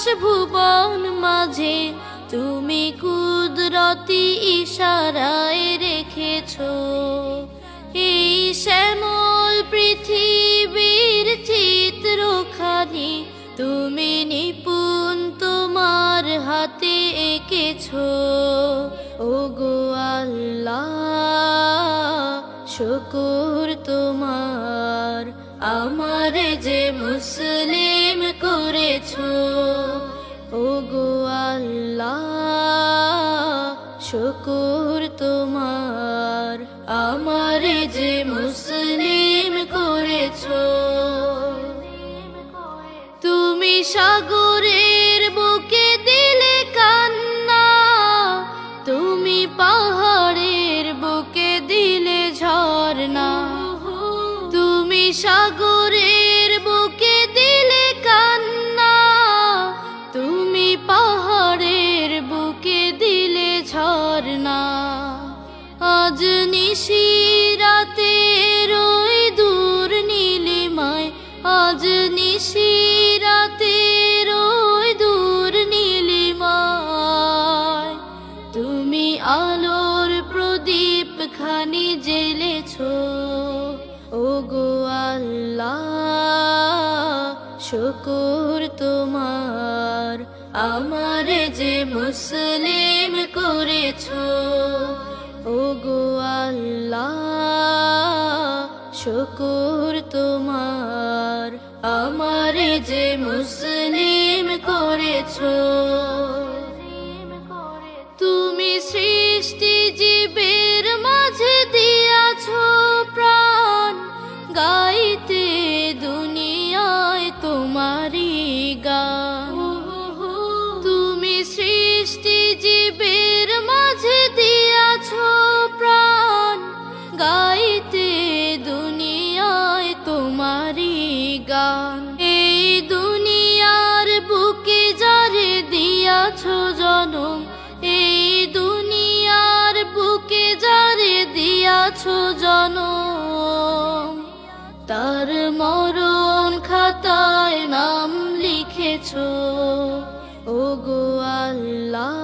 আকাশ ভুবন মাঝে তুমি কুদরতি ইশারায় রেখেছো। এই শ্যামল পৃথিবীর চিত্রখানি তুমি নিপুণ তোমার হাতে এঁকেছো। ওগো আল্লাহ, শুকর তোমার, আমার যে মুসলিম করেছো। ওগো আল্লাহ, শুকর তোমার, আমার যে মুসলিম করেছো। তুমি সাগরের বুকে দিলে কান্না, তুমি পাহাড়ের বুকে দিলে ঝরনা। তুমি সাগরের বুকে দিলে কান্না, তুমি পাহাড়ের বুকে দিলে ঝরনা। আজ নিশিরাতে রই দূর নীলিমায়, আজ নিশিরাতে রই দূর নীলিমায়, তুমি আলোর প্রদীপ খানি জ্বেলেছো। ওগো আল্লাহ, শুকর তোমার, আমার যে মুসলিম করেছো। ওগো আল্লাহ, শুকর তোমার, আমার যে মুসলিম করেছো। তুমি সৃষ্টি জীবের মাঝে দিয়াছো প্রাণ, গাইতে দুনিয়ায় তোমারি গান। তুমি সৃষ্টি জীবের মাঝে দিয়াছো প্রাণ, গাইতে দুনিয়ায় তোমারি গান। এই দুনিয়ার বুকে যারে দিয়াছো জনম, এই দুনিয়ার বুকে যারে দিয়াছো জনম, তার মরণ খাতায় নাম লিখেছো। ওগো আল্লাহ,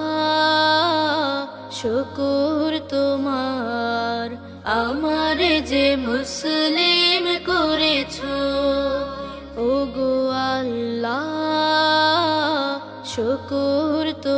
শুকর তোমার, আমার যে মুসলিম করেছো। ওগো আল্লাহ, শুকর তোমার।